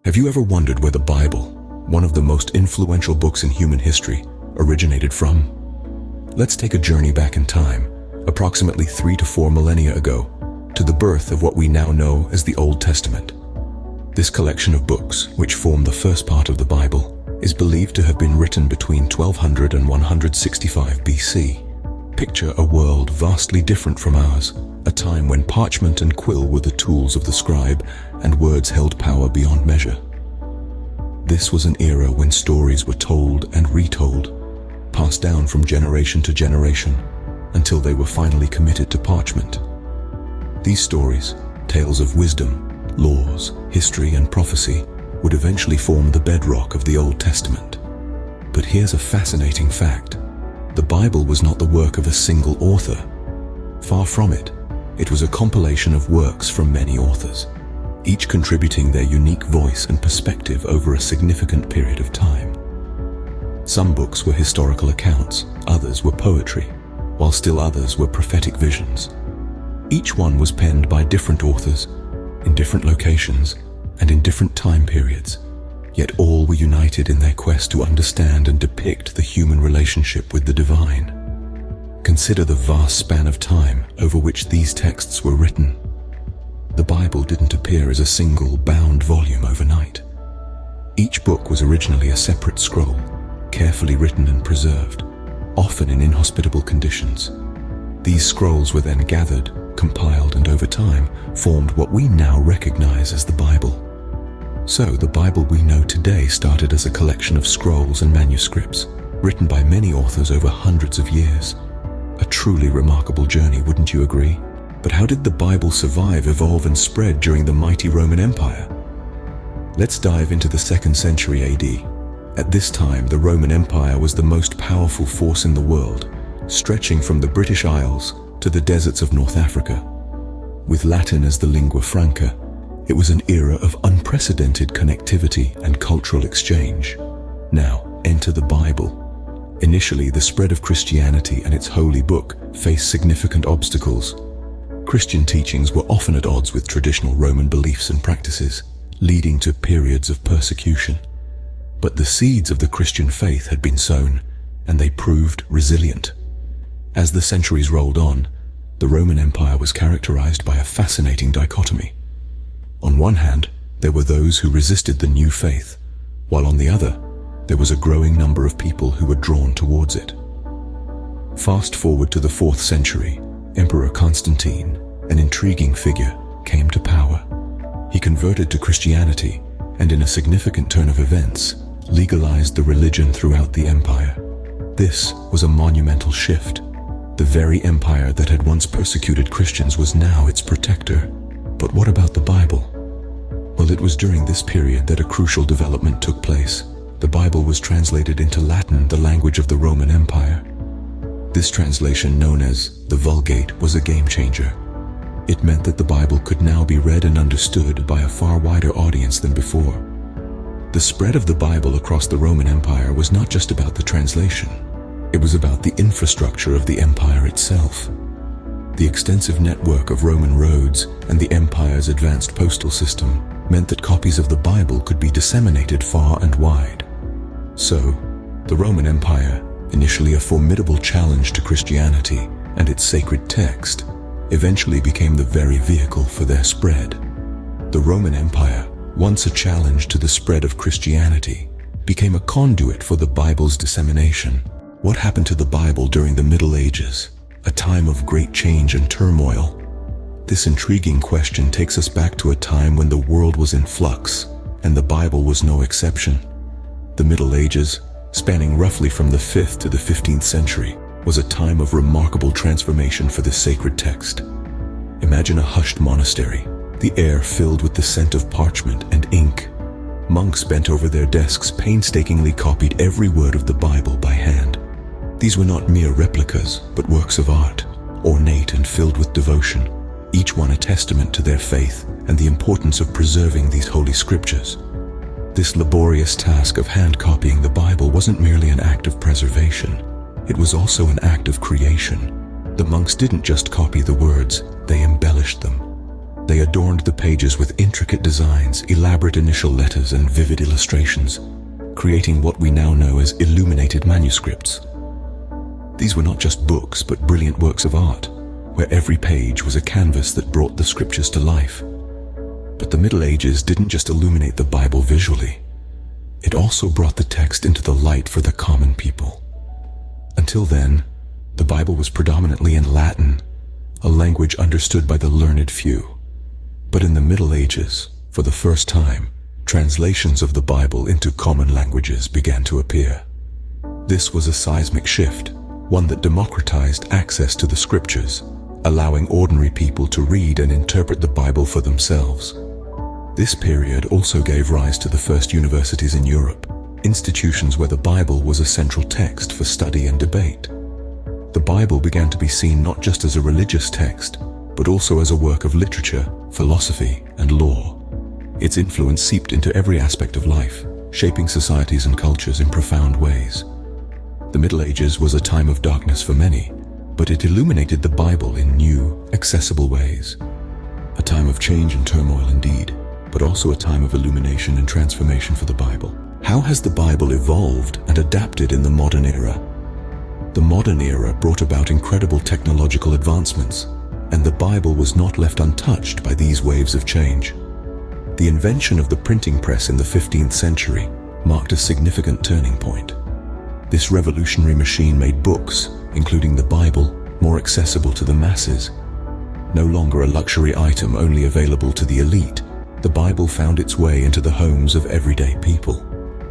Have you ever wondered where the Bible, one of the most influential books in human history, originated from? Let's take a journey back in time, approximately 3 to 4 millennia ago, to the birth of what we now know as the Old Testament. This collection of books, which form the first part of the Bible, is believed to have been written between 1200 and 165 BC. Picture a world vastly different from ours, a time when parchment and quill were the tools of the scribe and words held power beyond measure. This was an era when stories were told and retold, passed down from generation to generation, until they were finally committed to parchment. These stories, tales of wisdom, laws, history, and prophecy, would eventually form the bedrock of the Old Testament. But here's a fascinating fact. The Bible was not the work of a single author. Far from it. It was a compilation of works from many authors, each contributing their unique voice and perspective over a significant period of time. Some books were historical accounts, others were poetry, while still others were prophetic visions. Each one was penned by different authors, in different locations, and in different time periods, yet all were united in their quest to understand and depict the human relationship with the divine. Consider the vast span of time over which these texts were written. The Bible didn't appear as a single, bound volume overnight. Each book was originally a separate scroll, carefully written and preserved, often in inhospitable conditions. These scrolls were then gathered, compiled, and over time formed what we now recognize as the Bible. So, the Bible we know today started as a collection of scrolls and manuscripts, written by many authors over hundreds of years. A truly remarkable journey, wouldn't you agree? But how did the Bible survive, evolve, and spread during the mighty Roman Empire? Let's dive into the 2nd century AD. At this time, the Roman Empire was the most powerful force in the world, stretching from the British Isles to the deserts of North Africa. With Latin as the lingua franca, it was an era of unprecedented connectivity and cultural exchange. Now, enter the Bible. Initially, the spread of Christianity and its holy book faced significant obstacles. Christian teachings were often at odds with traditional Roman beliefs and practices, leading to periods of persecution. But the seeds of the Christian faith had been sown, and they proved resilient. As the centuries rolled on, the Roman Empire was characterized by a fascinating dichotomy. On one hand, there were those who resisted the new faith, while on the other, there was a growing number of people who were drawn towards it. Fast forward to the 4th century, Emperor Constantine, an intriguing figure, came to power. He converted to Christianity and, in a significant turn of events, legalized the religion throughout the empire. This was a monumental shift. The very empire that had once persecuted Christians was now its protector. But what about the Bible? Well, it was during this period that a crucial development took place. The Bible was translated into Latin, the language of the Roman Empire. This translation, known as the Vulgate, was a game changer. It meant that the Bible could now be read and understood by a far wider audience than before. The spread of the Bible across the Roman Empire was not just about the translation. It was about the infrastructure of the empire itself. The extensive network of Roman roads and the empire's advanced postal system meant that copies of the Bible could be disseminated far and wide. So, the Roman Empire, initially a formidable challenge to Christianity and its sacred text, eventually became the very vehicle for their spread. The Roman Empire, once a challenge to the spread of Christianity, became a conduit for the Bible's dissemination. What happened to the Bible during the Middle Ages, a time of great change and turmoil? This intriguing question takes us back to a time when the world was in flux, and the Bible was no exception. The Middle Ages, spanning roughly from the 5th to the 15th century, was a time of remarkable transformation for this sacred text. Imagine a hushed monastery, the air filled with the scent of parchment and ink. Monks bent over their desks painstakingly copied every word of the Bible by hand. These were not mere replicas, but works of art, ornate and filled with devotion, each one a testament to their faith and the importance of preserving these holy scriptures. This laborious task of hand copying the Bible wasn't merely an act of preservation. It was also an act of creation. The monks didn't just copy the words, they embellished them. They adorned the pages with intricate designs, elaborate initial letters, and vivid illustrations, creating what we now know as illuminated manuscripts. These were not just books, but brilliant works of art, where every page was a canvas that brought the scriptures to life. But the Middle Ages didn't just illuminate the Bible visually. It also brought the text into the light for the common people. Until then, the Bible was predominantly in Latin, a language understood by the learned few. But in the Middle Ages, for the first time, translations of the Bible into common languages began to appear. This was a seismic shift, one that democratized access to the scriptures, allowing ordinary people to read and interpret the Bible for themselves. This period also gave rise to the first universities in Europe, institutions where the Bible was a central text for study and debate. The Bible began to be seen not just as a religious text, but also as a work of literature, philosophy, and law. Its influence seeped into every aspect of life, shaping societies and cultures in profound ways. The Middle Ages was a time of darkness for many, but it illuminated the Bible in new, accessible ways. A time of change and turmoil indeed, but also a time of illumination and transformation for the Bible. How has the Bible evolved and adapted in the modern era? The modern era brought about incredible technological advancements, and the Bible was not left untouched by these waves of change. The invention of the printing press in the 15th century marked a significant turning point. This revolutionary machine made books, including the Bible, more accessible to the masses. No longer a luxury item only available to the elite, the Bible found its way into the homes of everyday people.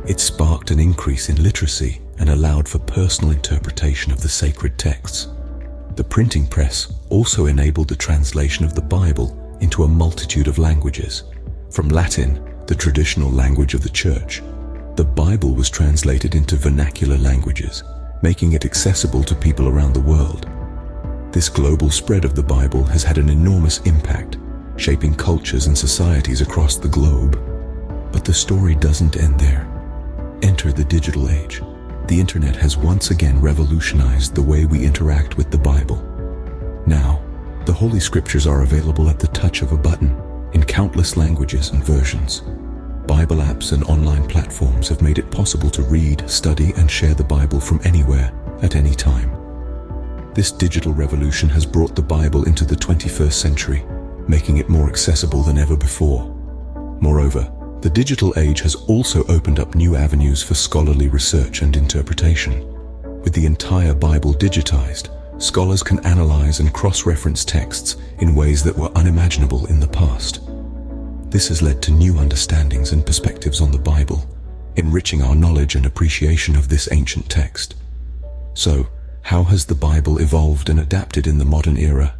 It sparked an increase in literacy and allowed for personal interpretation of the sacred texts. The printing press also enabled the translation of the Bible into a multitude of languages. From Latin, the traditional language of the Church, the Bible was translated into vernacular languages, making it accessible to people around the world. This global spread of the Bible has had an enormous impact, shaping cultures and societies across the globe. But the story doesn't end there. Enter the digital age. The internet has once again revolutionized the way we interact with the Bible. Now, the Holy Scriptures are available at the touch of a button in countless languages and versions. Bible apps and online platforms have made it possible to read, study, and share the Bible from anywhere, at any time. This digital revolution has brought the Bible into the 21st century, making it more accessible than ever before. Moreover, the digital age has also opened up new avenues for scholarly research and interpretation. With the entire Bible digitized, scholars can analyze and cross-reference texts in ways that were unimaginable in the past. This has led to new understandings and perspectives on the Bible, enriching our knowledge and appreciation of this ancient text. So, how has the Bible evolved and adapted in the modern era?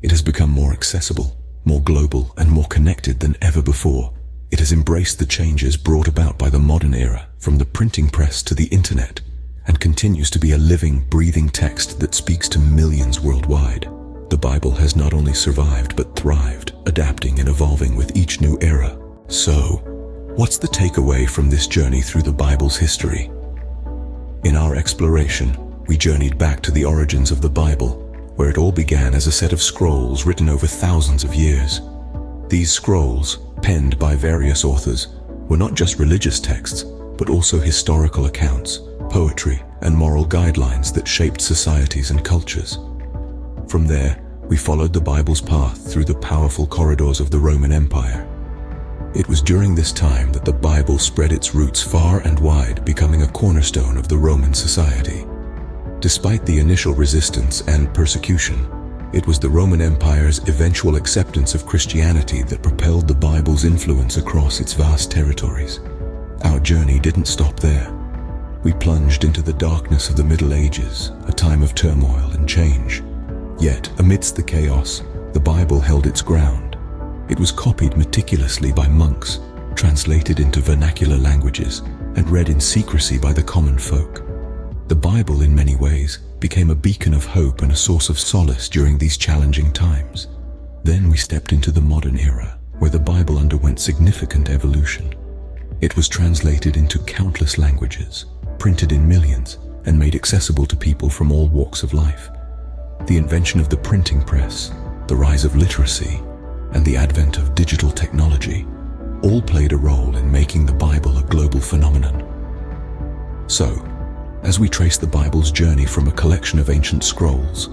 It has become more accessible, more global, and more connected than ever before. It has embraced the changes brought about by the modern era, from the printing press to the internet, and continues to be a living, breathing text that speaks to millions worldwide. The Bible has not only survived but thrived, adapting and evolving with each new era. So, what's the takeaway from this journey through the Bible's history? In our exploration, we journeyed back to the origins of the Bible, where it all began as a set of scrolls written over thousands of years. These scrolls, penned by various authors, were not just religious texts, but also historical accounts, poetry, and moral guidelines that shaped societies and cultures. From there, we followed the Bible's path through the powerful corridors of the Roman Empire. It was during this time that the Bible spread its roots far and wide, becoming a cornerstone of the Roman society. Despite the initial resistance and persecution, it was the Roman Empire's eventual acceptance of Christianity that propelled the Bible's influence across its vast territories. Our journey didn't stop there. We plunged into the darkness of the Middle Ages, a time of turmoil and change. Yet, amidst the chaos, the Bible held its ground. It was copied meticulously by monks, translated into vernacular languages, and read in secrecy by the common folk. The Bible, in many ways, became a beacon of hope and a source of solace during these challenging times. Then we stepped into the modern era, where the Bible underwent significant evolution. It was translated into countless languages, printed in millions, and made accessible to people from all walks of life. The invention of the printing press, the rise of literacy, and the advent of digital technology all played a role in making the Bible a global phenomenon. So, as we trace the Bible's journey from a collection of ancient scrolls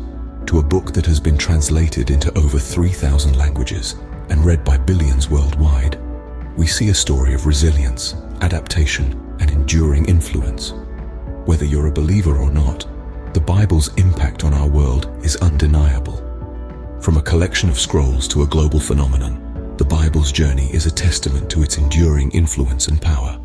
to a book that has been translated into over 3,000 languages and read by billions worldwide, we see a story of resilience, adaptation, and enduring influence. Whether you're a believer or not, the Bible's impact on our world is undeniable. From a collection of scrolls to a global phenomenon, the Bible's journey is a testament to its enduring influence and power.